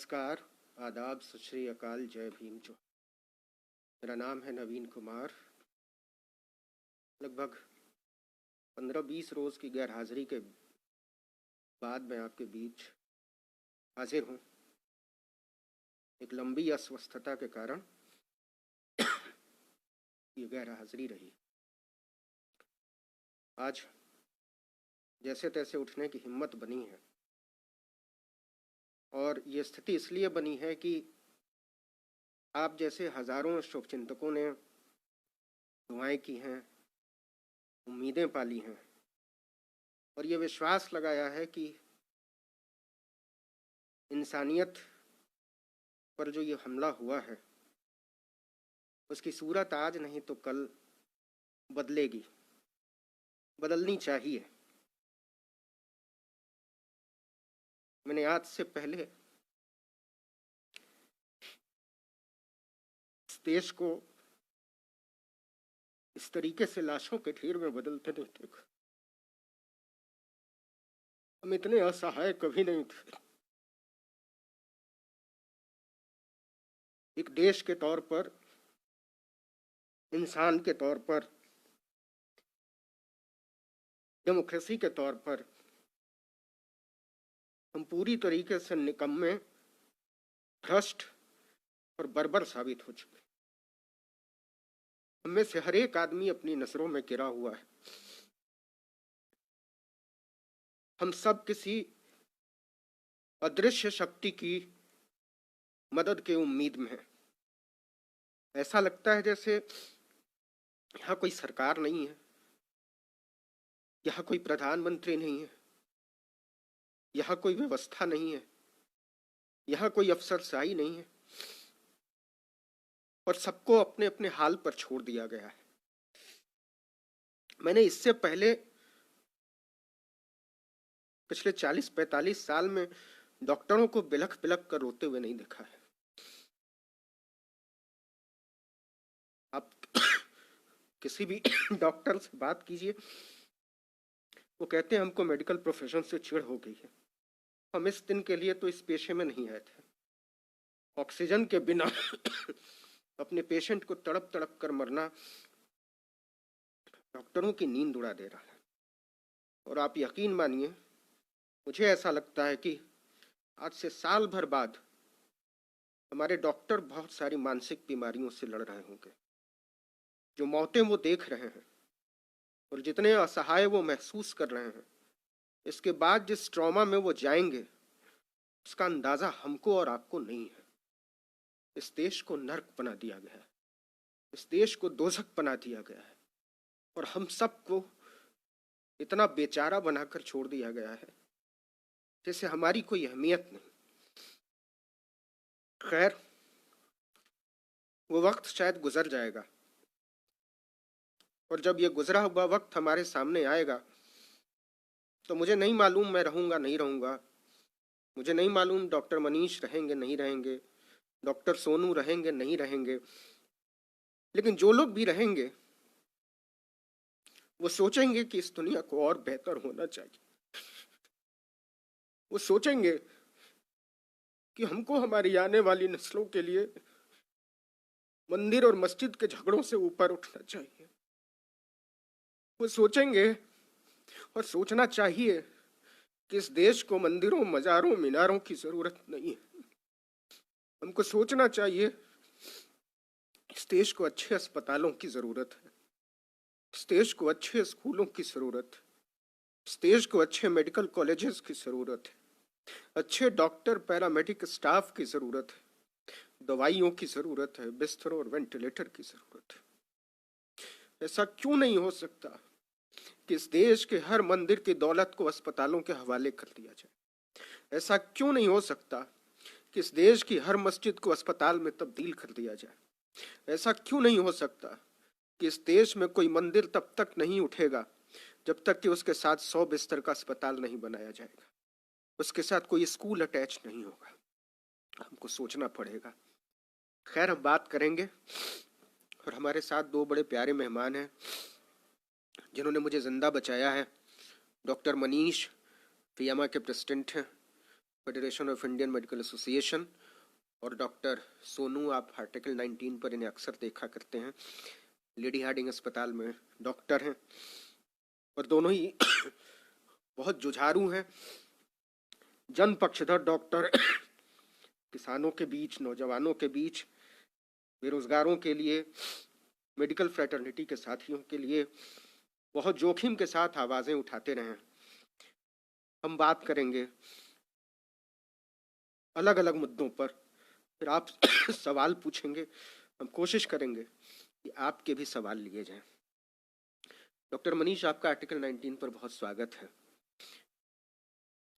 नमस्कार, आदाब, सत श्री अकाल, जय भीम जो। मेरा नाम है नवीन कुमार। लगभग 15-20 रोज़ की गैर हाजिरी के बाद मैं आपके बीच हाजिर हूँ। एक लंबी अस्वस्थता के कारण ये गैर हाजिरी रही। आज जैसे तैसे उठने की हिम्मत बनी है, और ये स्थिति इसलिए बनी है कि आप जैसे हजारों शुभचिंतकों ने दुआएं की हैं, उम्मीदें पाली हैं, और ये विश्वास लगाया है कि इंसानियत पर जो ये हमला हुआ है उसकी सूरत आज नहीं तो कल बदलेगी, बदलनी चाहिए। मैंने आज से पहले इस देश को इस तरीके से लाशों के ढेर में बदलते नहीं देखा। हम इतने असहाय कभी नहीं थे। एक देश के तौर पर, इंसान के तौर पर, डेमोक्रेसी के तौर पर हम पूरी तरीके से निकम्मे, भ्रष्ट और बर्बर साबित हो चुके। हम में से हर एक आदमी अपनी नजरों में गिरा हुआ है। हम सब किसी अदृश्य शक्ति की मदद के उम्मीद में हैं। ऐसा लगता है जैसे यहाँ कोई सरकार नहीं है, यहाँ कोई प्रधानमंत्री नहीं है, यहाँ कोई व्यवस्था नहीं है, यहाँ कोई अफसरशाही नहीं है, और सबको अपने अपने हाल पर छोड़ दिया गया है। मैंने इससे पहले पिछले 40-45 साल में डॉक्टरों को बिलख बिलख कर रोते हुए नहीं देखा है। आप किसी भी डॉक्टर से बात कीजिए, वो कहते हैं हमको मेडिकल प्रोफेशन से चिढ़ हो गई है। हम इस दिन के लिए तो इस पेशे में नहीं आए थे। ऑक्सीजन के बिना अपने पेशेंट को तड़प तड़प कर मरना डॉक्टरों की नींद उड़ा दे रहा है। और आप यकीन मानिए, मुझे ऐसा लगता है कि आज से साल भर बाद हमारे डॉक्टर बहुत सारी मानसिक बीमारियों से लड़ रहे होंगे। जो मौतें वो देख रहे हैं और जितने असहाय वो महसूस कर रहे हैं, इसके बाद जिस ट्रॉमा में वो जाएंगे उसका अंदाजा हमको और आपको नहीं है। इस देश को नर्क बना दिया गया है, इस देश को दोजख बना दिया गया है, और हम सबको इतना बेचारा बनाकर छोड़ दिया गया है जैसे हमारी कोई अहमियत नहीं। खैर, वो वक्त शायद गुजर जाएगा, और जब ये गुजरा हुआ वक्त हमारे सामने आएगा तो मुझे नहीं मालूम मैं रहूंगा नहीं रहूंगा, मुझे नहीं मालूम डॉक्टर मनीष रहेंगे नहीं रहेंगे, डॉक्टर सोनू रहेंगे नहीं रहेंगे, लेकिन जो लोग भी रहेंगे वो सोचेंगे कि इस दुनिया को और बेहतर होना चाहिए। वो सोचेंगे कि हमको हमारी आने वाली नस्लों के लिए मंदिर और मस्जिद के झगड़ों से ऊपर उठना चाहिए। वो सोचेंगे और सोचना चाहिए कि इस देश को मंदिरों, मजारों, मीनारों की जरूरत नहीं है। हमको सोचना चाहिए इस देश को अच्छे अस्पतालों की जरूरत है, इस देश को अच्छे स्कूलों की जरूरत है, इस देश को अच्छे मेडिकल कॉलेजेस की जरूरत है, अच्छे डॉक्टर, पैरामेडिक स्टाफ की जरूरत है, दवाइयों की जरूरत है, बिस्तरों और वेंटिलेटर की जरूरत है। ऐसा क्यों नहीं हो सकता कि इस देश के हर मंदिर की दौलत को अस्पतालों के हवाले कर दिया जाए? ऐसा क्यों नहीं हो सकता कि इस देश की हर मस्जिद को अस्पताल में तब्दील कर दिया जाए? ऐसा क्यों नहीं हो सकता कि इस देश में कोई मंदिर तब तक नहीं उठेगा जब तक कि उसके साथ 100 बिस्तर का अस्पताल नहीं बनाया जाएगा, उसके साथ कोई स्कूल अटैच नहीं होगा? हमको सोचना पड़ेगा। खैर, हम बात करेंगे, और हमारे साथ दो बड़े प्यारे मेहमान हैं जिन्होंने मुझे जिंदा बचाया है। डॉक्टर मनीष फियामा के प्रेसिडेंट हैं, federation of Indian medical association, और डॉक्टर सोनू, आप आर्टिकल 19 पर इन्हें अक्सर देखा करते हैं। लेडी हार्डिंग अस्पताल में डॉक्टर हैं और दोनों ही बहुत जुझारू हैं, जन पक्षधर डॉक्टर। किसानों के बीच, नौजवानों के बीच, बेरोजगारों के लिए, मेडिकल फ्रेटर्निटी के साथियों के लिए बहुत जोखिम के साथ आवाजें उठाते रहे। हम बात करेंगे अलग अलग मुद्दों पर, फिर आप सवाल पूछेंगे, हम कोशिश करेंगे कि आपके भी सवाल लिए जाएं। डॉक्टर मनीष, आपका आर्टिकल 19 पर बहुत स्वागत है।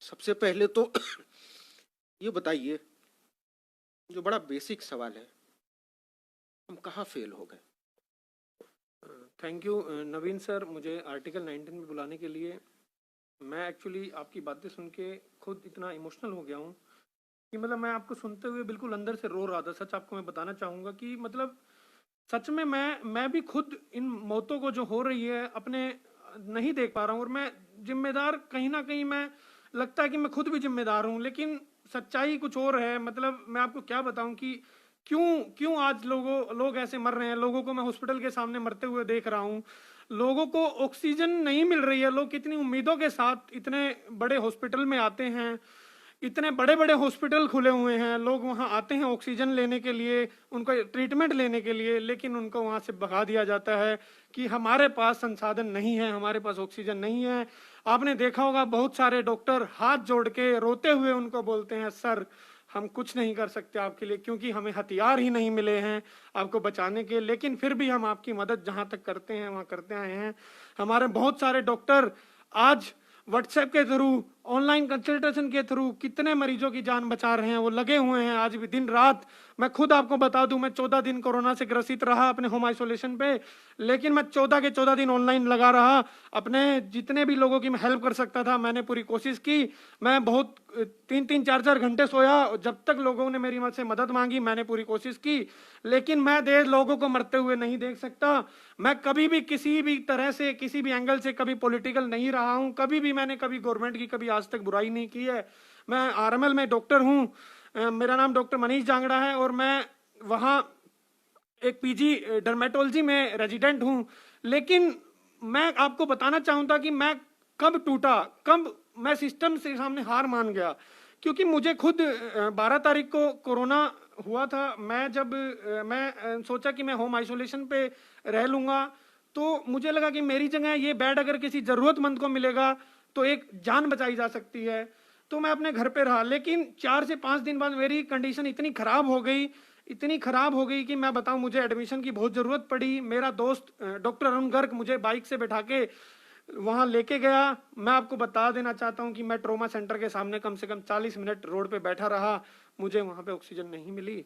सबसे पहले तो ये बताइए, जो बड़ा बेसिक सवाल है, हम कहाँ फेल हो गए? थैंक यू नवीन सर, मुझे आर्टिकल 19 में बुलाने के लिए। मैं एक्चुअली आपकी बातें सुन के खुद इतना इमोशनल हो गया हूँ कि मतलब मैं आपको सुनते हुए बिल्कुल अंदर से रो रहा था। सच आपको मैं बताना चाहूँगा कि मतलब सच में मैं भी खुद इन मौतों को जो हो रही है अपने नहीं देख पा रहा हूँ, और मैं जिम्मेदार कहीं ना कहीं, मैं लगता है कि मैं खुद भी जिम्मेदार हूँ, लेकिन सच्चाई कुछ और है। मतलब मैं आपको क्या बताऊं कि क्यों आज लोग ऐसे मर रहे हैं। लोगों को मैं हॉस्पिटल के सामने मरते हुए देख रहा हूँ, लोगों को ऑक्सीजन नहीं मिल रही है। लोग कितनी उम्मीदों के साथ इतने बड़े हॉस्पिटल में आते हैं, इतने बड़े बड़े हॉस्पिटल खुले हुए हैं, लोग वहां आते हैं ऑक्सीजन लेने के लिए, उनका ट्रीटमेंट लेने के लिए, लेकिन उनको वहां से भगा दिया जाता है कि हमारे पास संसाधन नहीं है, हमारे पास ऑक्सीजन नहीं है। आपने देखा होगा बहुत सारे डॉक्टर हाथ जोड़ के रोते हुए उनको बोलते हैं, सर हम कुछ नहीं कर सकते आपके लिए, क्योंकि हमें हथियार ही नहीं मिले हैं आपको बचाने के, लेकिन फिर भी हम आपकी मदद जहां तक करते हैं वहां करते आए हैं। हमारे बहुत सारे डॉक्टर आज व्हाट्सएप के थ्रू, ऑनलाइन कंसल्टेशन के थ्रू कितने मरीजों की जान बचा रहे हैं, वो लगे हुए हैं आज भी दिन रात। मैं खुद आपको बता दूं, मैं 14 दिन कोरोना से ग्रसित रहा अपने होम आइसोलेशन पे, लेकिन मैं 14 के 14 दिन ऑनलाइन लगा रहा। अपने जितने भी लोगों की मैं हेल्प कर सकता था मैंने पूरी कोशिश की। मैं बहुत 3-3, 4-4 घंटे सोया, जब तक लोगों ने मेरी से मदद मांगी मैंने पूरी कोशिश की, लेकिन मैं लोगों को मरते हुए नहीं देख सकता। मैं कभी भी किसी भी तरह से, किसी भी एंगल से कभी पॉलिटिकल नहीं रहा हूं, कभी भी मैंने कभी गवर्नमेंट की कभी आज तक बुराई नहीं की है। मैं आरएमएल में डॉक्टर हूं, मेरा नाम डॉक्टर मनीष जांगड़ा है, और मैं वहां एक पीजी डर्मेटोलॉजी में रेजिडेंट हूं। लेकिन मैं आपको बताना चाहूंगा कि मैं कब टूटा, कब मैं सिस्टम से सामने हार मान गया, क्योंकि मुझे खुद 12 तारीख को कोरोना हुआ था। मैं जब मैं सोचा कि मैं होम आइसोलेशन पे रह लूंगा, तो मुझे लगा कि मेरी जगह ये बेड अगर किसी जरूरतमंद को मिलेगा तो एक जान बचाई जा सकती है, तो मैं अपने घर पे रहा। लेकिन 4 से 5 दिन बाद मेरी कंडीशन इतनी खराब हो गई, इतनी खराब हो गई कि मैं बताऊं, मुझे एडमिशन की बहुत जरूरत पड़ी। मेरा दोस्त डॉक्टर अरुण गर्ग मुझे बाइक से बैठा के वहां लेके गया। मैं आपको बता देना चाहता हूं कि मैं ट्रोमा सेंटर के सामने कम से कम 40 मिनट रोड पे बैठा रहा, मुझे वहां पे ऑक्सीजन नहीं मिली।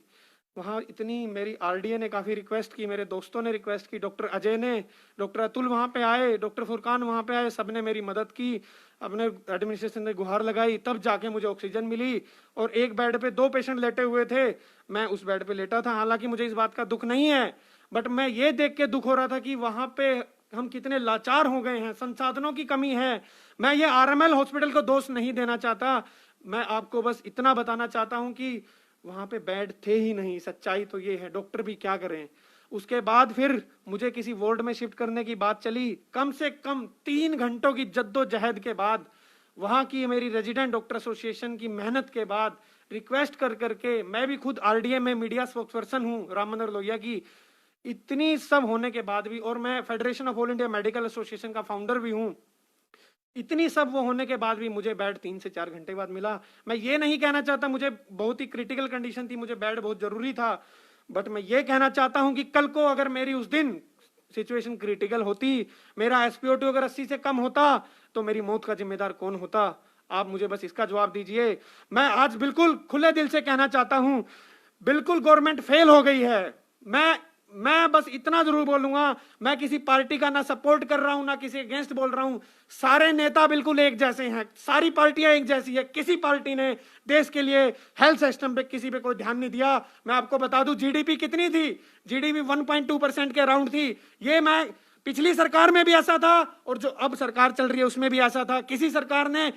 वहाँ इतनी मेरी आरडीए ने काफ़ी रिक्वेस्ट की, मेरे दोस्तों ने रिक्वेस्ट की, डॉक्टर अजय ने, डॉक्टर अतुल वहाँ पे आए, डॉक्टर फुरकान वहाँ पे आए, सबने मेरी मदद की, अपने एडमिनिस्ट्रेशन ने गुहार लगाई, तब जाके मुझे ऑक्सीजन मिली। और एक बेड पे 2 पेशेंट लेटे हुए थे, मैं उस बेड पे लेटा था। हालांकि मुझे इस बात का दुख नहीं है, बट मैं ये देख के दुख हो रहा था कि वहाँ पे हम कितने लाचार हो गए हैं, संसाधनों की कमी है। मैं ये आरएमएल हॉस्पिटल को दोष नहीं देना चाहता, मैं आपको बस इतना बताना चाहता हूँ कि वहां पे बेड थे ही नहीं। सच्चाई तो ये है, डॉक्टर भी क्या करें। उसके बाद फिर मुझे किसी वार्ड में शिफ्ट करने की बात चली। कम से कम 3 घंटों की जद्दोजहद के बाद, वहां की मेरी रेजिडेंट डॉक्टर एसोसिएशन की मेहनत के बाद, रिक्वेस्ट कर करके, मैं भी खुद आरडीए में मीडिया स्पोक्सपर्सन हूँ राम मनोहर लोहिया की, इतनी सब होने के बाद भी, और मैं federation of all India medical association का फाउंडर भी हूँ, इतनी सब वो होने के बाद भी मुझे बेड 3 से 4 घंटे बाद मिला। मैं ये नहीं कहना चाहता, मुझे बहुत ही क्रिटिकल कंडीशन थी, मुझे बेड बहुत जरूरी था, बट मैं ये कहना चाहता हूं कि कल को अगर मेरी उस दिन सिचुएशन क्रिटिकल होती, मेरा SpO2 अगर 80 से कम होता, तो मेरी मौत का जिम्मेदार कौन होता? आप मुझे बस इसका जवाब दीजिए। मैं आज बिल्कुल खुले दिल से कहना चाहता हूं, बिल्कुल गवर्नमेंट फेल हो गई है। मैं बस इतना जरूर बोलूंगा, मैं किसी पार्टी का ना सपोर्ट कर रहा हूं ना किसी अगेंस्ट बोल रहा हूं। सारे नेता बिल्कुल एक जैसे हैं, सारी पार्टियां एक जैसी है। किसी पार्टी ने देश के लिए हेल्थ सिस्टम पे किसी पे कोई ध्यान नहीं दिया। मैं आपको बता दूं, जीडीपी कितनी थी? जीडीपी 1.2% के अराउंड थी। ये मैं पिछली सरकार में भी ऐसा था, और जो अब सरकार चल रही है उसमें भी ऐसा था। किसी सरकार ने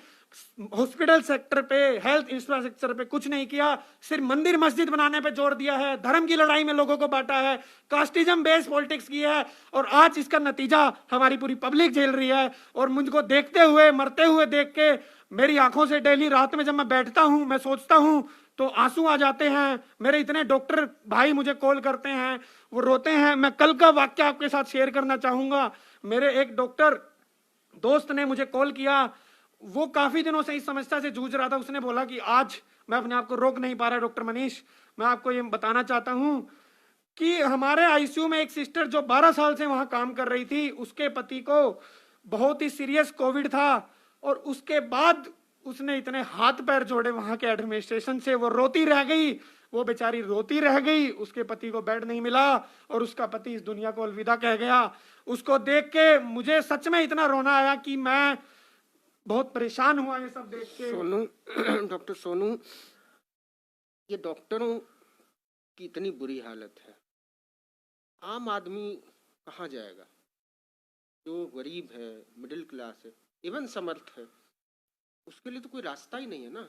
हॉस्पिटल सेक्टर पे, हेल्थ इंफ्रास्ट्रक्चर पे कुछ नहीं किया, सिर्फ मंदिर मस्जिद बनाने पे जोर दिया है, धर्म की लड़ाई में लोगों को बांटा है, कास्टिज्म बेस्ड पॉलिटिक्स की है, और आज इसका नतीजा हमारी पूरी पब्लिक झेल रही है। और मुझको देखते हुए, मरते हुए देख के मेरी आंखों से डेली रात में जब मैं बैठता हूं, मैं सोचता हूं तो आंसू आ जाते हैं। मेरे इतने डॉक्टर भाई मुझे कॉल करते हैं, वो रोते हैं। मैं कल का वाक्य आपके साथ शेयर करना चाहूंगा। मेरे एक डॉक्टर दोस्त ने मुझे कॉल किया, वो काफी दिनों से इस समस्या से जूझ रहा था। उसने बोला कि आज मैं अपने आप को रोक नहीं पा रहा। डॉक्टर मनीष, मैं आपको ये बताना चाहता हूं कि हमारे आईसीयू में एक सिस्टर जो 12 साल से वहां काम कर रही थी, उसके पति को बहुत ही सीरियस कोविड था, और उसके बाद उसने इतने हाथ पैर जोड़े वहां के एडमिनिस्ट्रेशन से, वो रोती रह गई, वो बेचारी रोती रह गई। उसके पति को बेड नहीं मिला और उसका पति इस दुनिया को अलविदा कह गया। उसको देख के मुझे सच में इतना रोना आया कि मैं बहुत परेशान हुआ ये सब देख के। सोनू, डॉक्टर सोनू, ये डॉक्टरों की इतनी बुरी हालत है, आम आदमी कहाँ जाएगा? जो गरीब है, मिडिल क्लास है, इवन समर्थ है, उसके लिए तो कोई रास्ता ही नहीं है ना।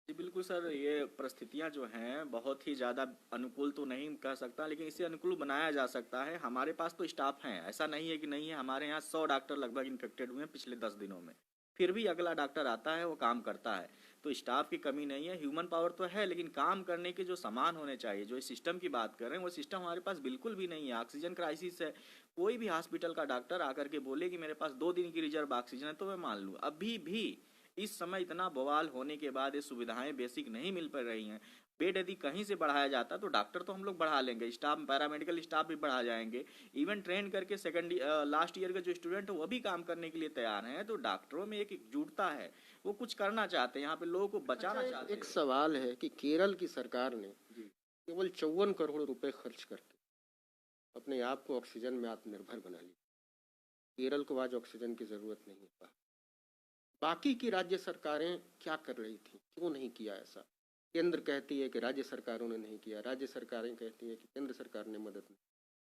जी बिल्कुल सर, ये परिस्थितियां जो हैं बहुत ही ज़्यादा अनुकूल तो नहीं कह सकता, लेकिन इसे अनुकूल बनाया जा सकता है। हमारे पास तो स्टाफ हैं, ऐसा नहीं है कि नहीं है। हमारे यहाँ 100 डॉक्टर लगभग इन्फेक्टेड हुए हैं पिछले 10 दिनों में, फिर भी अगला डॉक्टर आता है, वो काम करता है। तो स्टाफ की कमी नहीं है, ह्यूमन पावर तो है, लेकिन काम करने के जो सामान होने चाहिए, जो इस सिस्टम की बात कर रहे हैं, वो सिस्टम हमारे पास बिल्कुल भी नहीं है। ऑक्सीजन क्राइसिस है। कोई भी हॉस्पिटल का डॉक्टर आकर के बोले कि मेरे पास 2 दिन की रिजर्व ऑक्सीजन है, तो मैं मान लूँ। अभी भी इस समय इतना बवाल होने के बाद ये सुविधाएं बेसिक नहीं मिल पा रही हैं। बेड यदि कहीं से बढ़ाया जाता तो डॉक्टर तो हम लोग बढ़ा लेंगे, स्टाफ, पैरामेडिकल स्टाफ भी बढ़ा जाएंगे, इवन ट्रेन करके लास्ट ईयर के जो स्टूडेंट है वो भी काम करने के लिए तैयार हैं। तो डॉक्टरों में एक एकजुटता है, वो कुछ करना चाहते हैं, यहाँ पे लोगों को बचाना चाहते हैं। एक सवाल है कि केरल की सरकार ने केवल 54 करोड़ रुपए खर्च करके अपने आप को ऑक्सीजन में आत्मनिर्भर बना लिया। केरल को आज ऑक्सीजन की जरूरत नहीं है। बाकी की राज्य सरकारें क्या कर रही थी, क्यों नहीं किया ऐसा? केंद्र कहती है कि राज्य सरकारों ने नहीं किया, राज्य सरकारें कहती है कि केंद्र सरकार ने मदद नहीं।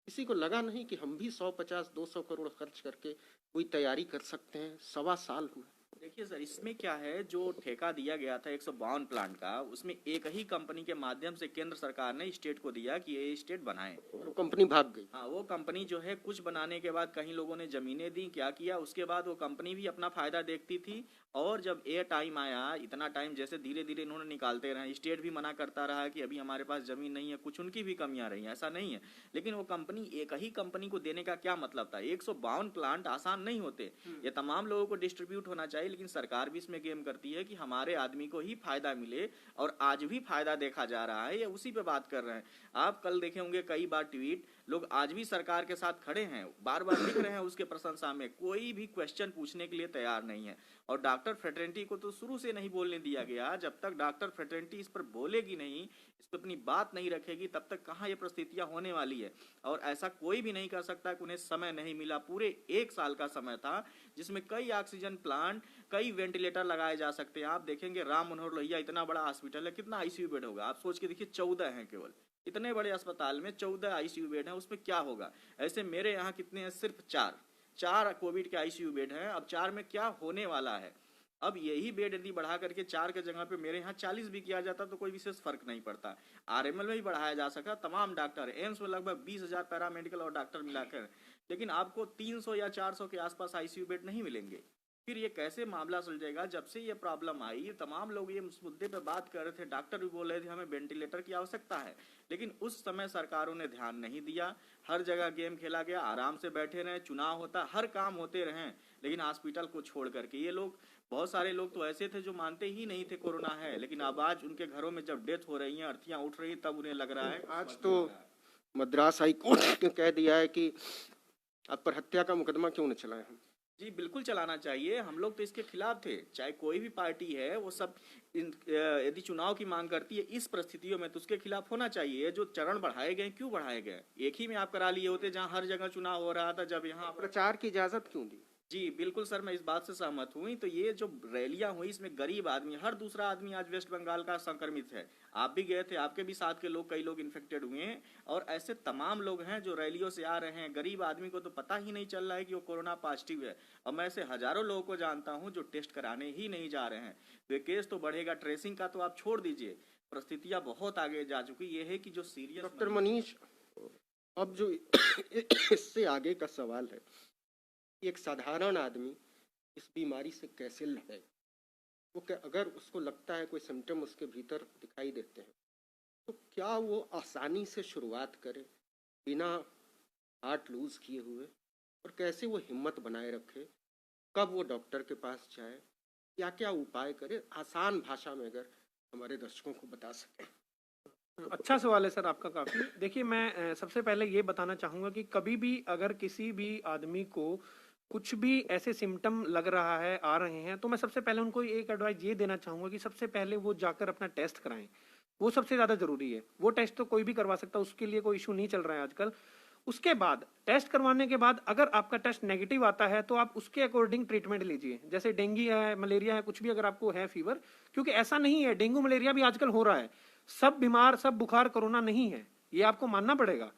किसी को लगा नहीं कि हम भी 150-200 करोड़ खर्च करके कोई तैयारी कर सकते हैं? 1.25 साल हुए। देखिए सर, इसमें क्या है, जो ठेका दिया गया था 152 प्लांट का, उसमें एक ही कंपनी के माध्यम से केंद्र सरकार ने स्टेट को दिया कि ये स्टेट बनाए। वो कंपनी भाग गई। हाँ, वो कंपनी जो है कुछ बनाने के बाद कहीं लोगों ने जमीनें दी, क्या किया, उसके बाद वो कंपनी भी अपना फायदा देखती थी। और जब ये टाइम आया, इतना टाइम जैसे धीरे धीरे इन्होंने निकालते रहे, स्टेट भी मना करता रहा कि अभी हमारे पास जमीन नहीं है, कुछ उनकी भी कमियां रही हैं, ऐसा नहीं है। लेकिन वो कंपनी, एक ही कंपनी को देने का क्या मतलब था? 152 प्लांट आसान नहीं होते, ये तमाम लोगों को डिस्ट्रीब्यूट होना चाहिए। लेकिन सरकार भी इसमें गेम करती है कि हमारे आदमी को ही फायदा मिले, और आज भी फायदा देखा जा रहा है, ये उसी पे बात कर रहे हैं। आप कल देखे होंगे कई बार ट्वीट, लोग आज भी सरकार के साथ खड़े हैं, बार बार लिख रहे हैं उसके प्रशंसा में, कोई भी क्वेश्चन पूछने के लिए तैयार नहीं है। और डॉक्टर फ्रेटर्निटी को तो शुरू से नहीं बोलने दिया गया। जब तक डॉक्टर फ्रेटर्निटी इस पर बोलेगी नहीं, इस पर अपनी बात नहीं रखेगी, तब तक कहाँ ये परिस्थितियां होने वाली है। और ऐसा कोई भी नहीं कर सकता कि उन्हें समय नहीं मिला। पूरे 1 साल का समय था, जिसमें कई ऑक्सीजन प्लांट, कई वेंटिलेटर लगाए जा सकते हैं। आप देखेंगे राम मनोहर लोहिया इतना बड़ा हॉस्पिटल है, कितना आईसीयू बेड होगा? आप सोच के देखिए, 14 है केवल। इतने बड़े अस्पताल में 14 आईसीयू बेड हैं, उसमें क्या होगा? ऐसे मेरे यहाँ कितने हैं? सिर्फ 4 कोविड के आईसीयू बेड हैं। अब 4 में क्या होने वाला है? अब यही बेड यदि बढ़ा करके 4 के जगह पे मेरे यहाँ 40 भी किया जाता तो कोई विशेष फर्क नहीं पड़ता। आरएमएल में भी बढ़ाया जा सकता, तमाम डॉक्टर, एम्स में लगभग 20,000 पैरामेडिकल और डॉक्टर मिलाकर, लेकिन आपको 300 या 400 के आसपास आईसीयू बेड नहीं मिलेंगे। फिर ये कैसे मामला सुलझेगा? जब से ये प्रॉब्लम आई, तमाम लोग ये मुद्दे पे बात कर रहे थे, डॉक्टर भी बोल रहे थे हमें वेंटिलेटर की आवश्यकता है, लेकिन उस समय सरकारों ने ध्यान नहीं दिया। हर जगह गेम खेला गया, आराम से बैठे रहे, चुनाव होता, हर काम होते रहे, लेकिन हॉस्पिटल को छोड़ करके ये लोग, बहुत सारे लोग तो ऐसे थे जो मानते ही नहीं थे कोरोना है, लेकिन अब आज उनके घरों में जब डेथ हो रही है, अर्थियां उठ रही, तब उन्हें लग रहा है। आज तो मद्रास हाई कोर्ट ने कह दिया है कि आप पर हत्या का मुकदमा क्यों न चलाएं हम। जी बिल्कुल चलाना चाहिए, हम लोग तो इसके खिलाफ थे। चाहे कोई भी पार्टी है, वो सब यदि चुनाव की मांग करती है इस परिस्थितियों में, तो उसके खिलाफ होना चाहिए। जो चरण बढ़ाए गए, क्यों बढ़ाए गए? एक ही में आप करा लिए होते, जहां हर जगह चुनाव हो रहा था। जब यहाँ प्रचार की इजाजत क्यों दी? जी बिल्कुल सर, मैं इस बात से सहमत हूँ। तो ये जो रैलियां हुई, इसमें गरीब आदमी, हर दूसरा आदमी आज वेस्ट बंगाल का संक्रमित है। आप भी गए थे, आपके भी साथ के लोग, कई लोग इन्फेक्टेड हुए हैं। और ऐसे तमाम लोग हैं जो रैलियों से आ रहे हैं। गरीब आदमी को तो पता ही नहीं चल रहा है कि वो कोरोना पॉजिटिव है। और मैं ऐसे हजारों लोगों को जानता हूँ जो टेस्ट कराने ही नहीं जा रहे हैं। वे केस तो बढ़ेगा, ट्रेसिंग का तो आप छोड़ दीजिए, परिस्थितियां बहुत आगे जा चुकी। ये है कि जो सीरियस डॉक्टर मनीष, अब जो इससे आगे का सवाल है, एक साधारण आदमी इस बीमारी से कैसे लड़े? अगर उसको लगता है कोई सिम्टम उसके भीतर दिखाई देते हैं, तो क्या वो आसानी से शुरुआत करे बिना हार्ट लूज किए हुए, और कैसे वो हिम्मत बनाए रखे, कब वो डॉक्टर के पास जाए, क्या क्या उपाय करे, आसान भाषा में अगर हमारे दर्शकों को बता सकें। अच्छा सवाल है सर आपका काफ़ी। देखिए, मैं सबसे पहले ये बताना चाहूँगा कि कभी भी अगर किसी भी आदमी को कुछ भी ऐसे सिम्टम लग रहा है, आ रहे हैं, तो मैं सबसे पहले उनको एक एडवाइस ये देना चाहूँगा कि सबसे पहले वो जाकर अपना टेस्ट कराएं। वो सबसे ज़्यादा ज़रूरी है। वो टेस्ट तो कोई भी करवा सकता है, उसके लिए कोई इशू नहीं चल रहा है आजकल। उसके बाद टेस्ट करवाने के बाद अगर आपका टेस्ट नेगेटिव आता है तो आप उसके अकॉर्डिंग ट्रीटमेंट लीजिए। जैसे डेंगू है, मलेरिया है, कुछ भी अगर आपको है फीवर, क्योंकि ऐसा नहीं है, डेंगू मलेरिया भी आजकल हो रहा है। सब बीमार, सब बुखार कोरोना नहीं है, ये आपको मानना पड़ेगा।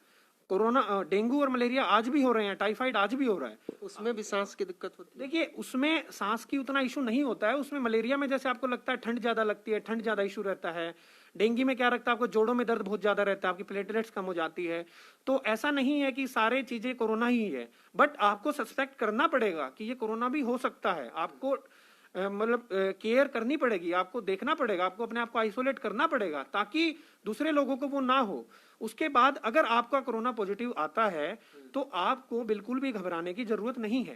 कोरोना, डेंगू और मलेरिया आज भी हो रहे हैं, टाइफाइड आज भी हो रहा है। उसमें भी सांस की दिक्कत होती है? देखिए, उसमें सांस की उतना इशू नहीं होता है। उसमें मलेरिया में जैसे आपको लगता है ठंड ज्यादा लगती है, ठंड ज्यादा इशू रहता है। डेंगू में क्या रखता है, आपको जोड़ों में दर्द बहुत ज्यादा रहता है, आपकी प्लेटलेट्स कम हो जाती है। तो ऐसा नहीं है कि सारे चीजें कोरोना ही है, बट आपको सस्पेक्ट करना पड़ेगा कि ये कोरोना भी हो सकता है। आपको मतलब केयर करनी पड़ेगी, आपको देखना पड़ेगा, आपको अपने आप को आइसोलेट करना पड़ेगा ताकि दूसरे लोगों को वो ना हो। उसके बाद अगर आपका कोरोना पॉजिटिव आता है तो आपको बिल्कुल भी घबराने की जरूरत नहीं है,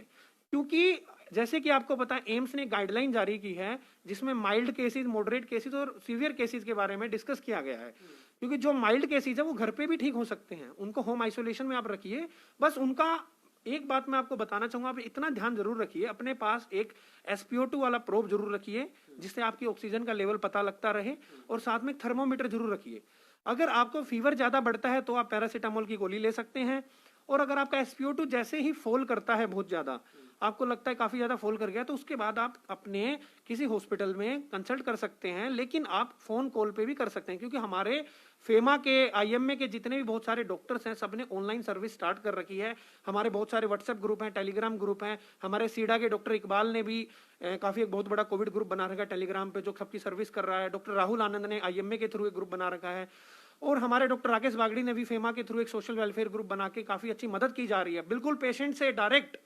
क्योंकि जैसे कि आपको पता है, एम्स ने गाइडलाइन जारी की है जिसमें माइल्ड केसेस, मॉडरेट केसेस और सीवियर केसेस के बारे में डिस्कस किया गया है। क्योंकि जो माइल्ड केसेस है वो घर पे भी ठीक हो सकते हैं, उनको होम आइसोलेशन में आप रखिए। बस उनका एक बात मैं आपको बताना चाहूंगा, आप इतना ध्यान जरूर रखिए, अपने पास एक SpO2 वाला प्रोब जरूर रखिए जिससे आपकी ऑक्सीजन का लेवल पता लगता रहे, और साथ में थर्मोमीटर जरूर रखिए। अगर आपको फीवर ज्यादा बढ़ता है तो आप पैरासीटामोल की गोली ले सकते हैं, और अगर आपका SpO2 जैसे ही फॉल करता है, बहुत ज्यादा आपको लगता है काफी ज्यादा फॉल कर गया, तो उसके बाद आप अपने किसी हॉस्पिटल में कंसल्ट कर सकते हैं। लेकिन आप फोन कॉल पे भी कर सकते हैं, क्योंकि हमारे फेमा के, IMA के जितने भी बहुत सारे डॉक्टर्स हैं, सबने ऑनलाइन सर्विस स्टार्ट कर रखी है। हमारे बहुत सारे व्हाट्सएप ग्रुप हैं, टेलीग्राम ग्रुप हैं। हमारे सीडा के डॉक्टर इकबाल ने भी काफी एक बहुत बड़ा कोविड ग्रुप बना रखा है टेलीग्राम पे, जो सबकी सर्विस कर रहा है। डॉक्टर राहुल आनंद ने IMA के थ्रू एक ग्रुप बना रखा है, और हमारे डॉक्टर राकेश बागड़ी ने भी फेमा के थ्रू एक सोशल वेलफेयर ग्रुप बना के काफी अच्छी मदद की जा रही है। बिल्कुल पेशेंट से डायरेक्ट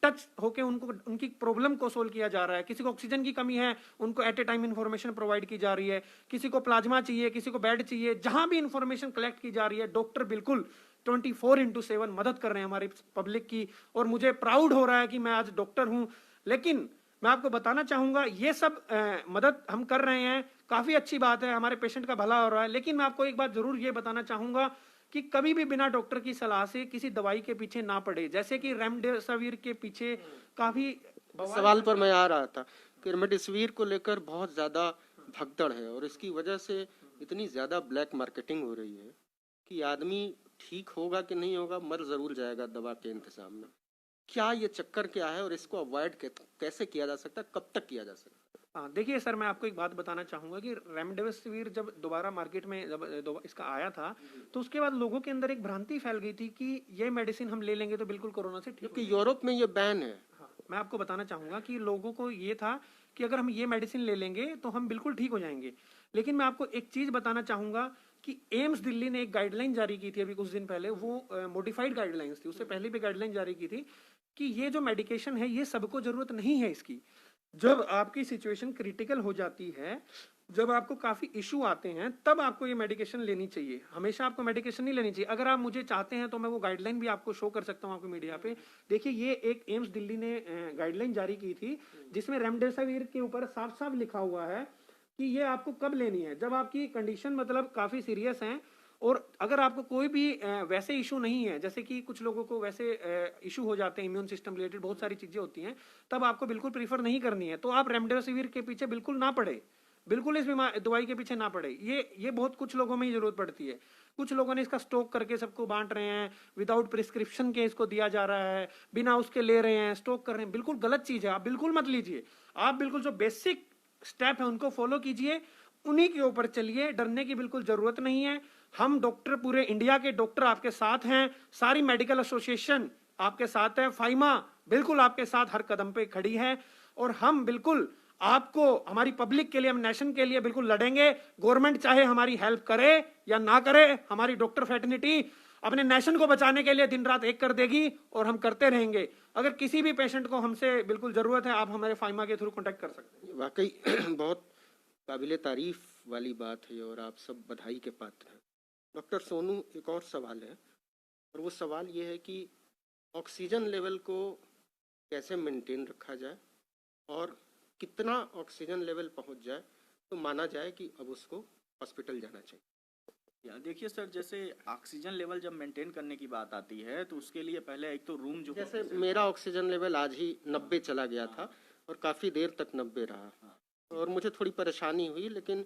टच होके उनको, उनकी प्रॉब्लम को सोल्व किया जा रहा है। किसी को ऑक्सीजन की कमी है, उनको at a time information provide की जा रही है। किसी को प्लाज्मा चाहिए, किसी को बेड चाहिए, जहां भी इन्फॉर्मेशन कलेक्ट की जा रही है, डॉक्टर बिल्कुल 24/7 मदद कर रहे हैं हमारी पब्लिक की। और मुझे प्राउड हो रहा है कि मैं आज डॉक्टर हूं। लेकिन मैं आपको बताना चाहूंगा, ये सब मदद हम कर रहे हैं, काफी अच्छी बात है, हमारे पेशेंट का भला हो रहा है। लेकिन मैं आपको एक बात जरूर ये बताना चाहूंगा कि कभी भी बिना डॉक्टर की सलाह से किसी दवाई के पीछे ना पड़े। जैसे कि रेमडेसिविर के पीछे काफी सवाल पर मैं आ रहा था कि रेमडेसिविर को लेकर बहुत ज्यादा भगदड़ है, और इसकी वजह से इतनी ज्यादा ब्लैक मार्केटिंग हो रही है कि आदमी ठीक होगा कि नहीं होगा, मर जरूर जाएगा दवा के इंतजाम में। क्या ये चक्कर क्या है, और इसको अवॉइड कैसे किया जा सकता है, कब तक किया जा सकता है? हाँ, देखिए सर, मैं आपको एक बात बताना चाहूंगा कि रेमडेसिविर जब दोबारा मार्केट में जब इसका आया था, तो उसके बाद लोगों के अंदर एक भ्रांति फैल गई थी कि ये मेडिसिन हम ले लेंगे तो बिल्कुल कोरोना से ठीक। क्योंकि यूरोप में ये बैन है। हाँ, मैं आपको बताना चाहूंगा कि लोगों को ये था कि अगर हम ये मेडिसिन ले लेंगे तो हम बिल्कुल ठीक हो जाएंगे। लेकिन मैं आपको एक चीज बताना चाहूंगा कि एम्स दिल्ली ने एक गाइडलाइन जारी की थी अभी कुछ दिन पहले, वो मॉडिफाइड गाइडलाइंस थी, उससे पहले भी गाइडलाइन जारी की थी कि ये जो मेडिकेशन है ये सबको जरूरत नहीं है इसकी। जब आपकी सिचुएशन क्रिटिकल हो जाती है, जब आपको काफी इशू आते हैं, तब आपको ये मेडिकेशन लेनी चाहिए। हमेशा आपको मेडिकेशन नहीं लेनी चाहिए। अगर आप मुझे चाहते हैं तो मैं वो गाइडलाइन भी आपको शो कर सकता हूँ आपको मीडिया पे। देखिए, ये एक एम्स दिल्ली ने गाइडलाइन जारी की थी जिसमें रेमडेसिविर के ऊपर साफ साफ लिखा हुआ है कि ये आपको कब लेनी है, जब आपकी कंडीशन मतलब काफी सीरियस है, और अगर आपको कोई भी वैसे इशू नहीं है, जैसे कि कुछ लोगों को वैसे इशू हो जाते हैं इम्यून सिस्टम रिलेटेड, बहुत सारी चीजें होती हैं, तब आपको बिल्कुल प्रीफर नहीं करनी है। तो आप रेमडेसिविर के पीछे बिल्कुल ना पड़े, बिल्कुल इस दवाई के पीछे ना पड़े। ये बहुत कुछ लोगों में ही जरूरत पड़ती है। कुछ लोगों ने इसका स्टॉक करके सबको बांट रहे हैं, विदाउट प्रिस्क्रिप्शन के इसको दिया जा रहा है, बिना उसके ले रहे हैं, स्टॉक कर रहे हैं। बिल्कुल गलत चीज है, आप बिल्कुल मत लीजिए। आप बिल्कुल जो बेसिक स्टेप है उनको फॉलो कीजिए, उन्हीं के ऊपर चलिए, डरने की बिल्कुल जरूरत नहीं है। हम डॉक्टर, पूरे इंडिया के डॉक्टर आपके साथ हैं, सारी मेडिकल एसोसिएशन आपके साथ है, फाइमा बिल्कुल आपके साथ हर कदम पे खड़ी है, और हम बिल्कुल आपको, हमारी पब्लिक के लिए, हम नेशन के लिए बिल्कुल लड़ेंगे। गवर्नमेंट चाहे हमारी हेल्प करे या ना करे, हमारी डॉक्टर फ्रेटर्निटी अपने नेशन को बचाने के लिए दिन रात एक कर देगी, और हम करते रहेंगे। अगर किसी भी पेशेंट को हमसे बिल्कुल जरूरत है, आप हमारे फाइमा के थ्रू कॉन्टेक्ट कर सकते हैं। वाकई बहुत काबिले तारीफ वाली बात है और आप सब बधाई के पात्र हैं। डॉक्टर सोनू, एक और सवाल है, और वो सवाल ये है कि ऑक्सीजन लेवल को कैसे मेंटेन रखा जाए, और कितना ऑक्सीजन लेवल पहुंच जाए तो माना जाए कि अब उसको हॉस्पिटल जाना चाहिए। देखिए सर, जैसे ऑक्सीजन लेवल जब मेंटेन करने की बात आती है तो उसके लिए पहले एक तो रूम जो, जैसे मेरा ऑक्सीजन लेवल आज ही 90 चला गया था और काफ़ी देर तक 90 रहा, और मुझे थोड़ी परेशानी हुई, लेकिन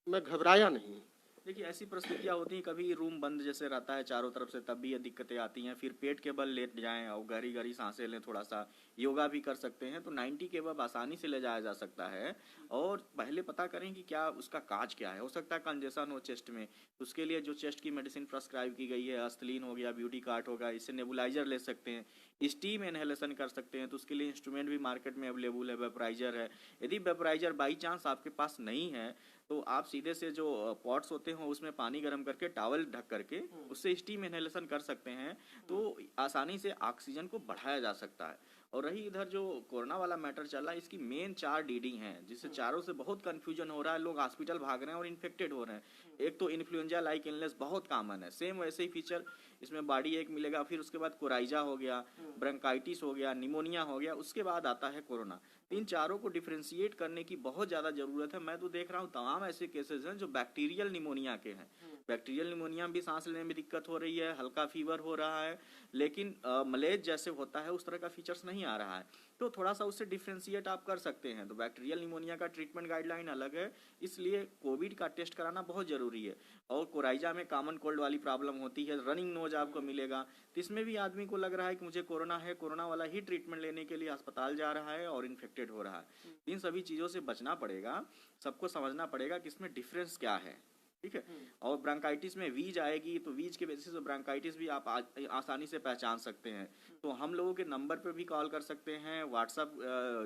मैं घबराया नहीं। देखिए ऐसी परिस्थितियाँ होती हैं, कभी रूम बंद जैसे रहता है चारों तरफ से, तब भी ये दिक्कतें आती हैं। फिर पेट के बल लेट जाएं और गहरी गहरी सांसें लें, थोड़ा सा योगा भी कर सकते हैं, तो 90 के अब आसानी से ले जाया जा सकता है। और पहले पता करें कि क्या उसका काज क्या है। हो सकता है कंजेशन हो चेस्ट में, तो उसके लिए जो चेस्ट की मेडिसिन प्रेस्क्राइब की गई है, अस्थलीन हो गया, ब्यूटी कार्ट होगा, इससे नेबुलाइजर ले सकते हैं, स्टीम इनहेलेशन कर सकते हैं, तो उसके लिए इंस्ट्रूमेंट भी मार्केट में अवेलेबल है, वेपराइजर है। यदि वेपराइजर बाई चांस आपके पास नहीं है तो आप सीधे से जो पॉट्स होते हैं उसमें पानी गर्म करके टॉवल ढक करके उससे स्टीम इनहेलेशन कर सकते हैं, तो आसानी से ऑक्सीजन को बढ़ाया जा सकता है। और रही इधर जो कोरोना वाला मैटर चल रहा है, इसकी मेन 4 डीडी हैं, जिससे चारों से बहुत कंफ्यूजन हो रहा है, लोग हॉस्पिटल भाग रहे हैं और इन्फेक्टेड हो रहे हैं। एक तो इन्फ्लुएंजा लाइक इलनेस बहुत कॉमन है, सेम वैसे ही फीचर इसमें बॉडी एक मिलेगा, फिर उसके बाद कोराइजा हो गया, ब्रोंकाइटिस हो गया, निमोनिया हो गया, उसके बाद आता है कोरोना। इन चारों को डिफ्रेंशिएट करने की बहुत ज़्यादा ज़रूरत है। मैं तो देख रहा हूँ तमाम ऐसे केसेस हैं जो बैक्टीरियल निमोनिया के हैं। बैक्टीरियल निमोनिया में भी सांस लेने में दिक्कत हो रही है, हल्का फीवर हो रहा है, लेकिन मलेज जैसे होता है उस तरह का फीचर्स नहीं आ रहा है, तो थोड़ा सा उससे डिफ्रेंशिएट आप कर सकते हैं। तो बैक्टीरियल निमोनिया का ट्रीटमेंट गाइडलाइन अलग है, इसलिए कोविड का टेस्ट कराना बहुत ज़रूरी है। और कोराइजा में कॉमन कोल्ड वाली प्रॉब्लम होती है, रनिंग नोज आपको मिलेगा, तो इसमें भी आदमी को लग रहा है कि मुझे कोरोना है, कोरोना वाला ही ट्रीटमेंट लेने के लिए अस्पताल जा रहा है और इन्फेक्टेड हो रहा है। इन सभी चीज़ों से बचना पड़ेगा, सबको समझना पड़ेगा कि इसमें डिफरेंस क्या है, ठीक है। और ब्रोंकाइटिस में वीज आएगी, तो वीज के बेसिस पे ब्रोंकाइटिस भी आप आसानी से पहचान सकते हैं। तो हम लोगों के नंबर पे भी कॉल कर सकते हैं, व्हाट्सअप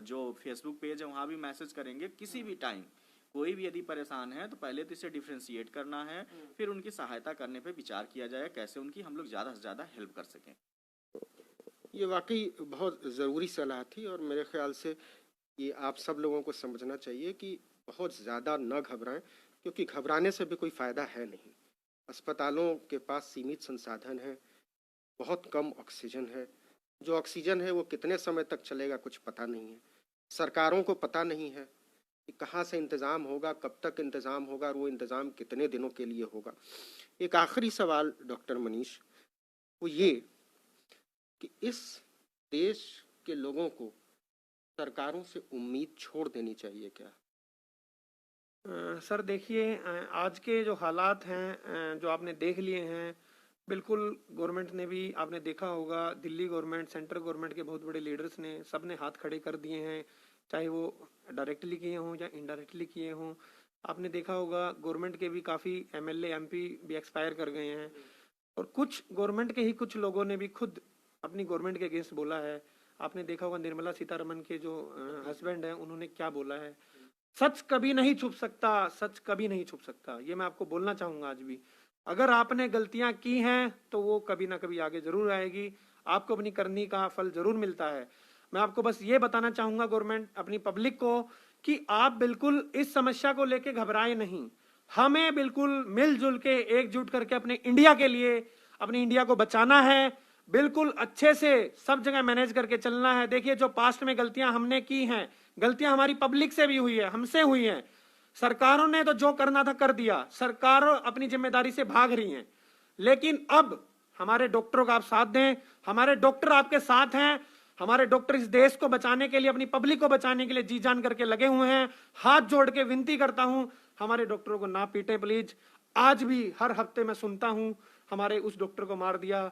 जो फेसबुक पेज है वहाँ भी मैसेज करेंगे, किसी भी टाइम कोई भी यदि परेशान है तो पहले तो इसे डिफ्रेंशिएट करना है, फिर उनकी सहायता करने पे विचार किया जाए कैसे उनकी हम लोग ज़्यादा से ज़्यादा हेल्प कर सकें। ये वाकई बहुत ज़रूरी सलाह थी, और मेरे ख्याल से ये आप सब लोगों को समझना चाहिए कि बहुत ज़्यादा न घबराएं, क्योंकि घबराने से भी कोई फ़ायदा है नहीं। अस्पतालों के पास सीमित संसाधन हैं, बहुत कम ऑक्सीजन है, जो ऑक्सीजन है वो कितने समय तक चलेगा कुछ पता नहीं है, सरकारों को पता नहीं है कि कहाँ से इंतज़ाम होगा, कब तक इंतज़ाम होगा, और वो इंतज़ाम कितने दिनों के लिए होगा। एक आखिरी सवाल डॉक्टर मनीष, वो ये कि इस देश के लोगों को सरकारों से उम्मीद छोड़ देनी चाहिए क्या? सर देखिए, आज के जो हालात हैं जो आपने देख लिए हैं, बिल्कुल गवर्नमेंट ने भी, आपने देखा होगा दिल्ली गवर्नमेंट, सेंट्रल गवर्नमेंट के बहुत बड़े लीडर्स ने, सब ने हाथ खड़े कर दिए हैं, चाहे वो डायरेक्टली किए हों या इनडायरेक्टली किए हों। आपने देखा होगा गवर्नमेंट के भी काफ़ी एमएलए एमपी भी एक्सपायर कर गए हैं, और कुछ गवर्नमेंट के ही कुछ लोगों ने भी खुद अपनी गवर्नमेंट के अगेंस्ट बोला है। आपने देखा होगा निर्मला सीतारमन के जो हस्बैंड हैं, उन्होंने क्या बोला है, सच कभी नहीं छुप सकता, सच कभी नहीं छुप सकता। ये मैं आपको बोलना चाहूंगा आज भी। अगर आपने गलतियां की हैं तो वो कभी ना कभी आगे जरूर आएगी, आपको अपनी करनी का फल जरूर मिलता है। मैं आपको बस ये बताना चाहूंगा गवर्नमेंट, अपनी पब्लिक को, कि आप बिल्कुल इस समस्या को लेके घबराए नहीं। हमें बिल्कुल मिलजुल के एकजुट करके अपने इंडिया के लिए, अपनी इंडिया को बचाना है, बिल्कुल अच्छे से सब जगह मैनेज करके चलना है। देखिए जो पास्ट में गलतियां हमने की हैं, गलतियां हमारी पब्लिक से भी हुई है, हमसे हुई हैं। सरकारों ने तो जो करना था कर दिया, सरकारों अपनी जिम्मेदारी से भाग रही हैं, लेकिन अब हमारे डॉक्टरों का आप साथ दें, हमारे डॉक्टर आपके साथ हैं, हमारे डॉक्टर इस देश को बचाने के लिए, अपनी पब्लिक को बचाने के लिए जी जान करके लगे हुए हैं। हाथ जोड़ के विनती करता हूं, हमारे डॉक्टरों को ना पीटे प्लीज। आज भी हर हफ्ते मैं सुनता हूं हमारे उस डॉक्टर को मार दिया,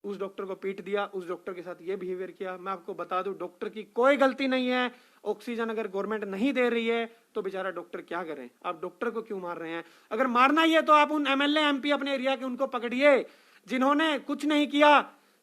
उस डॉक्टर को पीट दिया, उस डॉक्टर के साथ ये बिहेवियर किया। मैं आपको बता दूं, डॉक्टर की कोई गलती नहीं है। ऑक्सीजन अगर गवर्नमेंट नहीं दे रही है तो बेचारा डॉक्टर क्या करे? आप डॉक्टर को क्यों मार रहे हैं? अगर मारना ही है तो आप उन एमएलए एमपी अपने एरिया के उनको पकड़िए जिन्होंने कुछ नहीं किया,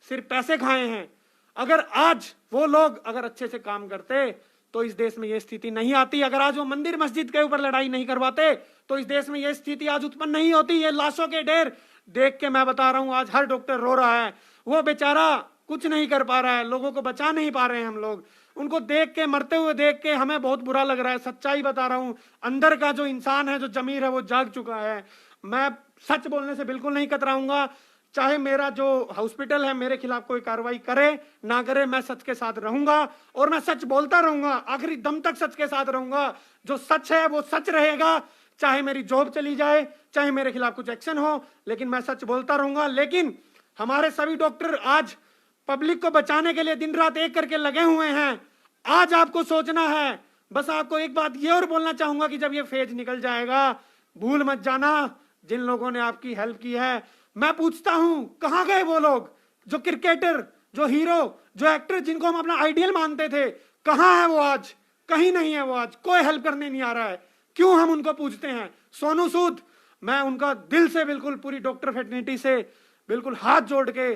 सिर्फ पैसे खाए हैं। अगर आज वो लोग अगर अच्छे से काम करते तो इस देश में ये स्थिति नहीं आती। अगर आज वो मंदिर मस्जिद के ऊपर लड़ाई नहीं करवाते तो इस देश में ये स्थिति आज उत्पन्न नहीं होती। ये लाशों के ढेर देख के मैं बता रहा हूं, आज हर डॉक्टर रो रहा है। वो बेचारा कुछ नहीं कर पा रहा है, लोगों को बचा नहीं पा रहे हैं हम लोग। उनको देख के, मरते हुए देख के हमें बहुत बुरा लग रहा है। सच्चाई बता रहा हूं, अंदर का जो इंसान है, जो जमीर है, वो जाग चुका है। मैं सच बोलने से बिल्कुल नहीं कतराऊंगा। चाहे मेरा जो हॉस्पिटल है मेरे खिलाफ कोई कार्रवाई करे ना करे, मैं सच के साथ रहूंगा और मैं सच बोलता रहूंगा, आखिरी दम तक सच के साथ रहूंगा। जो सच है वो सच रहेगा, चाहे मेरी जॉब चली जाए, चाहे मेरे खिलाफ कुछ एक्शन हो, लेकिन मैं सच बोलता रहूंगा। लेकिन हमारे सभी डॉक्टर आज पब्लिक को बचाने के लिए दिन रात एक करके लगे हुए हैं। आज आपको सोचना है। बस आपको एक बात ये और बोलना चाहूंगा कि जब ये फेज निकल जाएगा, भूल मत जाना जिन लोगों ने आपकी हेल्प की है। मैं पूछता हूं, कहां गए वो लोग जो क्रिकेटर, जो हीरो, जो एक्टर, जिनको हम अपना आइडियल मानते थे? कहां है वो आज? कहीं नहीं है वो आज। कोई हेल्प करने नहीं आ रहा है। क्यों हम उनको पूछते हैं? सोनू सूद, मैं उनका दिल से, बिल्कुल पूरी डॉक्टर फेटर्निटी से बिल्कुल हाथ जोड़ के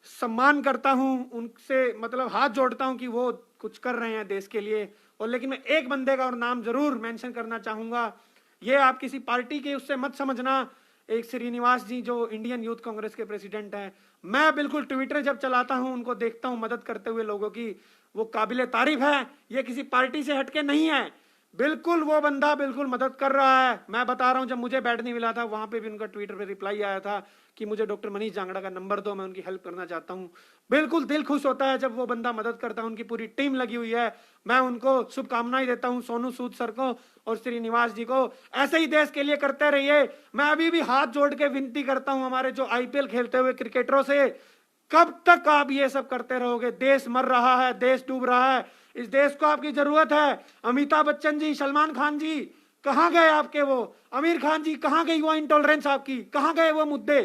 सम्मान करता हूं, उनसे मतलब हाथ जोड़ता हूं कि वो कुछ कर रहे हैं देश के लिए। और लेकिन मैं एक बंदे का और नाम जरूर मेंशन करना चाहूंगा। ये आप किसी पार्टी के उससे मत समझना। एक श्रीनिवास जी जो इंडियन यूथ कांग्रेस के प्रेसिडेंट हैं, मैं बिल्कुल ट्विटर जब चलाता हूं, उनको देखता हूं मदद करते हुए लोगों की, वो काबिले तारीफ है। ये किसी पार्टी से हटके नहीं है, बिल्कुल वो बंदा बिल्कुल मदद कर रहा है। मैं बता रहा हूं, जब मुझे बेड नहीं मिला था वहां पे भी उनका ट्विटर पे रिप्लाई आया था कि मुझे डॉक्टर मनीष जांगड़ा का नंबर दो, मैं उनकी हेल्प करना चाहता हूं। बिल्कुल दिल खुश होता है जब वो बंदा मदद करता है। उनकी पूरी टीम लगी हुई है। मैं उनको शुभकामनाएं देता हूं, सोनू सूद सर को और श्रीनिवास जी को। ऐसे ही देश के लिए करते रहिए। मैं अभी भी हाथ जोड़ के विनती करता हूं हमारे जो आईपीएल खेलते हुए क्रिकेटरों से, कब तक आप ये सब करते रहोगे? देश मर रहा है, देश डूब रहा है, इस देश को आपकी जरूरत है। अमिताभ बच्चन जी, सलमान खान जी, कहां गए आपके वो? आमिर खान जी, कहां गई वो इंटॉलरेंस आपकी? कहां गए वो मुद्दे?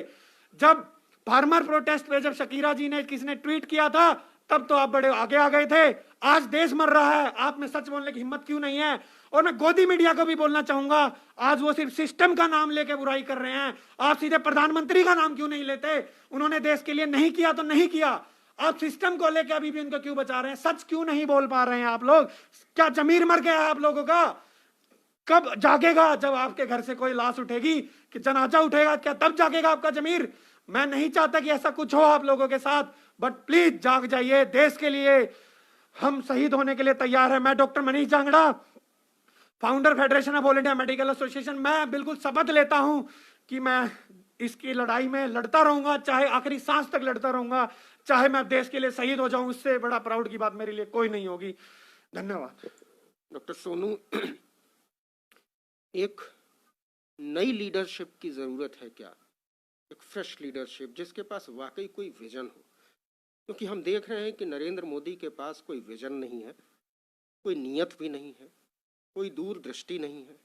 जब फार्मर प्रोटेस्ट पे जब शकीरा जी ने किसने ट्वीट किया था, तब तो आप बड़े आगे आ गए थे। आज देश मर रहा है, आप में सच बोलने की हिम्मत क्यों नहीं है? और मैं गोदी मीडिया को भी बोलना चाहूंगा, आज वो सिर्फ सिस्टम का नाम लेके बुराई कर रहे हैं। आप सीधे प्रधानमंत्री का नाम क्यों नहीं लेते? उन्होंने देश के लिए नहीं किया तो नहीं किया। आप सिस्टम को लेकर अभी भी उनको क्यों बचा रहे हैं? सच क्यों नहीं बोल पा रहे हैं आप लोग? क्या जमीर मर गया है आप लोगों का? कब जागेगा? जब आपके घर से कोई लाश उठेगी, कि जनाजा उठेगा, क्या तब जागेगा आपका जमीर? मैं नहीं चाहता कि ऐसा कुछ हो आप लोगों के साथ, बट प्लीज जाग जाइए। देश के लिए हम शहीद होने के लिए तैयार है। मैं doctor Manish Jangra, founder federation of all India medical association, मैं बिल्कुल शपथ लेता हूं कि मैं इसकी लड़ाई में लड़ता रहूंगा, चाहे आखिरी सांस तक लड़ता रहूंगा, चाहे मैं देश के लिए शहीद हो जाऊं। इससे बड़ा प्राउड की बात मेरे लिए कोई नहीं होगी। धन्यवाद। डॉक्टर सोनू, एक नई लीडरशिप की जरूरत है क्या? एक फ्रेश लीडरशिप जिसके पास वाकई कोई विजन हो, क्योंकि हम देख रहे हैं कि नरेंद्र मोदी के पास कोई विजन नहीं है, कोई नियत भी नहीं है, कोई दूरदृष्टि नहीं है।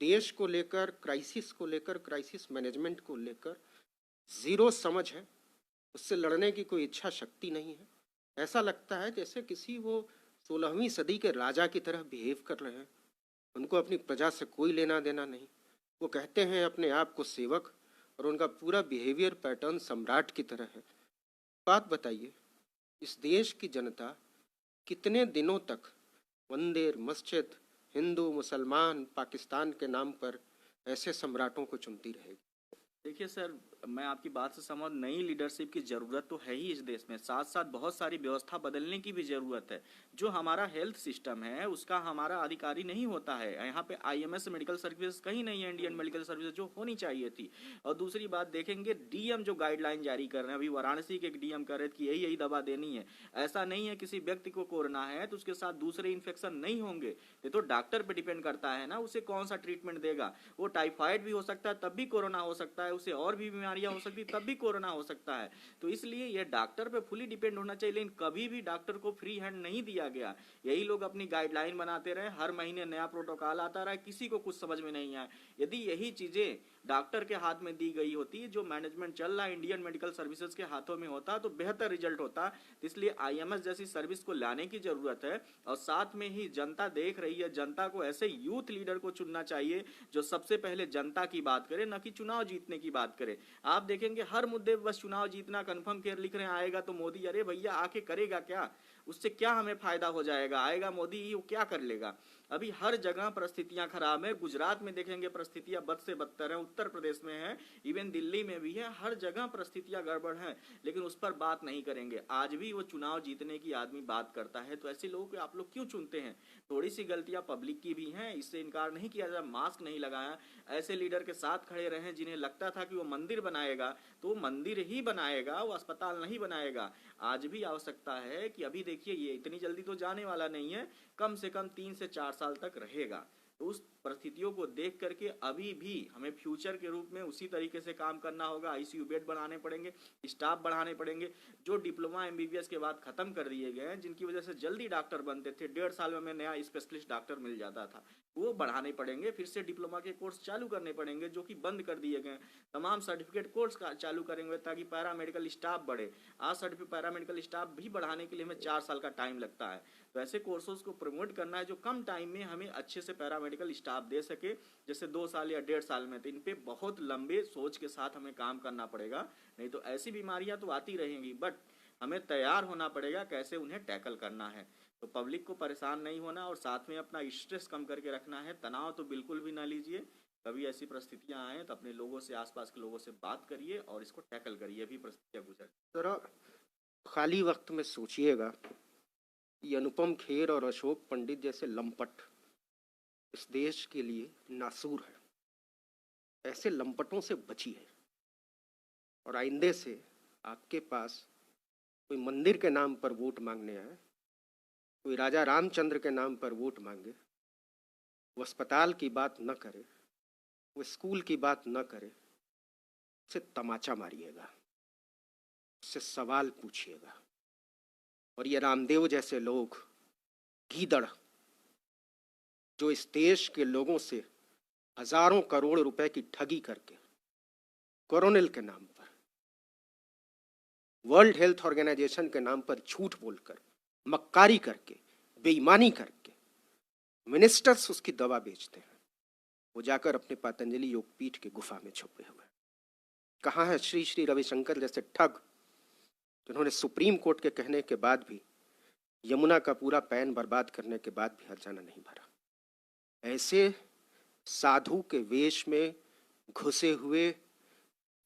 देश को लेकर, क्राइसिस मैनेजमेंट को लेकर जीरो समझ है। उससे लड़ने की कोई इच्छा शक्ति नहीं है। ऐसा लगता है जैसे किसी वो 16वीं सदी के राजा की तरह बिहेव कर रहे हैं। उनको अपनी प्रजा से कोई लेना देना नहीं। वो कहते हैं अपने आप को सेवक, और उनका पूरा बिहेवियर पैटर्न सम्राट की तरह है। बात बताइए, इस देश की जनता कितने दिनों तक मंदिर, मस्जिद, हिंदू, मुसलमान, पाकिस्तान के नाम पर ऐसे सम्राटों को चुनती रहेगी? देखिए सर, मैं आपकी बात से सहमत। नई लीडरशिप की ज़रूरत तो है ही इस देश में, साथ साथ बहुत सारी व्यवस्था बदलने की भी ज़रूरत है। जो हमारा हेल्थ सिस्टम है उसका हमारा अधिकारी नहीं होता है। यहाँ पे आईएमएस मेडिकल सर्विस कहीं नहीं है, इंडियन मेडिकल सर्विस जो होनी चाहिए थी। और दूसरी बात देखेंगे, डीएम जो गाइडलाइन जारी कर रहे हैं, अभी वाराणसी के एक डीएम कर रहे थे कि यही दवा देनी है। ऐसा नहीं है किसी व्यक्ति को कोरोना है तो उसके साथ दूसरे इन्फेक्शन नहीं होंगे। ये तो डॉक्टर पे डिपेंड करता है ना, उसे कौन सा ट्रीटमेंट देगा। वो टाइफाइड भी हो सकता है तब भी कोरोना हो सकता है, उसे और भी बीमारी बीमारियां हो सकती, तब भी कोरोना हो सकता है। तो इसलिए ये डॉक्टर पे फुली डिपेंड होना चाहिए, लेकिन कभी भी डॉक्टर को फ्री हैंड नहीं दिया गया। यही लोग अपनी गाइडलाइन बनाते रहे, हर महीने नया प्रोटोकॉल आता रहा, किसी को कुछ समझ में नहीं आया। यदि यही चीजें डॉक्टर के हाथ में दी गई होती, जो मैनेजमेंट चल रहा है इंडियन मेडिकल सर्विसेज के हाथों में होता, तो बेहतर रिजल्ट होता। तो इसलिए आईएमएस जैसी सर्विस को लाने की जरूरत है। और साथ में ही जनता देख रही है, जनता को ऐसे यूथ लीडर को चुनना चाहिए जो सबसे पहले जनता की बात करे, न कि चुनाव जीतने की बात करे। आप देखेंगे हर मुद्दे पर बस चुनाव जीतना कन्फर्म केयर लिख रहे हैं, आएगा तो मोदी। अरे भैया आके करेगा क्या? उससे क्या हमें फायदा हो जाएगा? आएगा मोदी ही, वो क्या कर लेगा? अभी हर जगह परिस्थितियां खराब है। गुजरात में देखेंगे परिस्थितियां बद से बदतर है, उत्तर प्रदेश में है, इवन दिल्ली में भी है, हर जगह परिस्थितियां गड़बड़ हैं, लेकिन उस पर बात नहीं करेंगे। आज भी वो चुनाव जीतने की आदमी बात करता है, तो ऐसे लोगों को आप लोग क्यों चुनते हैं? थोड़ी सी गलतियां पब्लिक की भी हैं, इससे इनकार नहीं किया जाए। मास्क नहीं लगाया, ऐसे लीडर के साथ खड़े रहे जिन्हें लगता था कि वो मंदिर बनाएगा, तो वो मंदिर ही बनाएगा, वो अस्पताल नहीं बनाएगा। आज भी आवश्यकता है कि अभी देखिए ये इतनी जल्दी तो जाने वाला नहीं है, कम से कम 3 से 4 साल तक रहेगा। तो उस परिस्थितियों को देख करके अभी भी हमें फ्यूचर के रूप में उसी तरीके से काम करना होगा। आईसीयू बेड बढ़ाने पड़ेंगे, स्टाफ बढ़ाने पड़ेंगे। जो डिप्लोमा एमबीबीएस के बाद खत्म कर दिए गए हैं, जिनकी वजह से जल्दी डॉक्टर बनते थे, 1.5 साल में हमें नया स्पेशलिस्ट डॉक्टर मिल जाता था, वो बढ़ाने पड़ेंगे। फिर से डिप्लोमा के कोर्स चालू करने पड़ेंगे जो कि बंद कर दिए गए। तमाम सर्टिफिकेट कोर्स चालू करेंगे ताकि पैरामेडिकल स्टाफ बढ़े। आज सर्टिफिकेट पैरामेडिकल स्टाफ भी बढ़ाने के लिए हमें 4 साल का टाइम लगता है। तो ऐसे कोर्सेज को प्रमोट करना है जो कम टाइम में हमें अच्छे से पैरामेडिकल स्टाफ दे सके, जैसे 2 साल या 1.5 साल में। तो इन पे बहुत लंबे सोच के साथ हमें काम करना पड़ेगा, नहीं तो ऐसी बीमारियां तो आती रहेंगी, बट हमें तैयार होना पड़ेगा कैसे उन्हें टैकल करना है। तो पब्लिक को परेशान नहीं होना और साथ में अपना स्ट्रेस कम करके रखना है। तनाव तो बिल्कुल भी ना लीजिए। कभी ऐसी परिस्थितियां आए तो अपने लोगों से, आसपास के लोगों से बात करिए और इसको टैकल करिए। भी परिस्थितियां गुजर जरा खाली वक्त में सोचिएगा, ये अनुपम खेर और अशोक पंडित जैसे लंपट इस देश के लिए नासूर है। ऐसे लंपटों से बचिए और आइंदे से आपके पास कोई मंदिर के नाम पर वोट मांगने आए, कोई राजा रामचंद्र के नाम पर वोट मांगे, वो अस्पताल की बात न करे, वो स्कूल की बात न करे, उसे तमाचा मारिएगा, उससे सवाल पूछिएगा। और ये रामदेव जैसे लोग, गीदड़, जो इस देश के लोगों से हजारों करोड़ रुपए की ठगी करके कोरोनिल के नाम पर, वर्ल्ड हेल्थ ऑर्गेनाइजेशन के नाम पर झूठ बोलकर, मक्कारी करके, बेईमानी करके मिनिस्टर्स उसकी दवा बेचते हैं, वो जाकर अपने पतंजलि योगपीठ के गुफा में छुपे हुए। कहाँ है श्री श्री रविशंकर जैसे ठग, जिन्होंने सुप्रीम कोर्ट के कहने के बाद भी, यमुना का पूरा पैन बर्बाद करने के बाद भी हर्जाना नहीं भरा। ऐसे साधु के वेश में घुसे हुए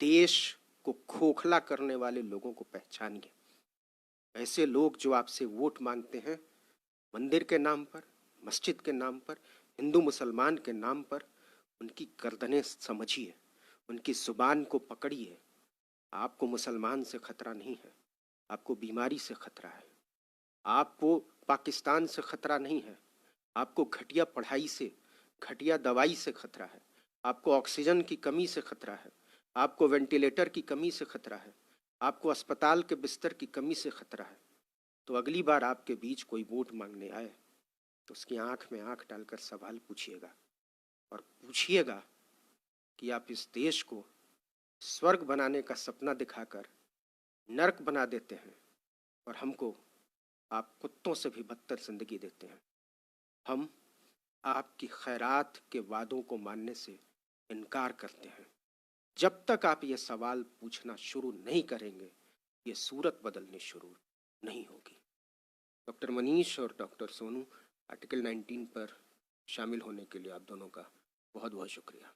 देश को खोखला करने वाले लोगों को पहचानिए। ऐसे लोग जो आपसे वोट मांगते हैं मंदिर के नाम पर, मस्जिद के नाम पर, हिंदू मुसलमान के नाम पर, उनकी गर्दनें समझिए, उनकी जुबान को पकड़िए। आपको मुसलमान से खतरा नहीं है, आपको बीमारी से खतरा है, आपको पाकिस्तान से खतरा नहीं है, आपको घटिया पढ़ाई से, घटिया दवाई से खतरा है, आपको ऑक्सीजन की कमी से खतरा है, आपको वेंटिलेटर की कमी से खतरा है, आपको अस्पताल के बिस्तर की कमी से खतरा है। तो अगली बार आपके बीच कोई वोट मांगने आए तो उसकी आंख में आंख डालकर सवाल पूछिएगा और पूछिएगा कि आप इस देश को स्वर्ग बनाने का सपना दिखाकर नरक बना देते हैं और हमको आप कुत्तों से भी बदतर जिंदगी देते हैं। हम आपकी खैरात के वादों को मानने से इनकार करते हैं। जब तक आप ये सवाल पूछना शुरू नहीं करेंगे, ये सूरत बदलनी शुरू नहीं होगी। डॉक्टर मनीष और डॉक्टर सोनू, आर्टिकल 19 पर शामिल होने के लिए आप दोनों का बहुत बहुत शुक्रिया।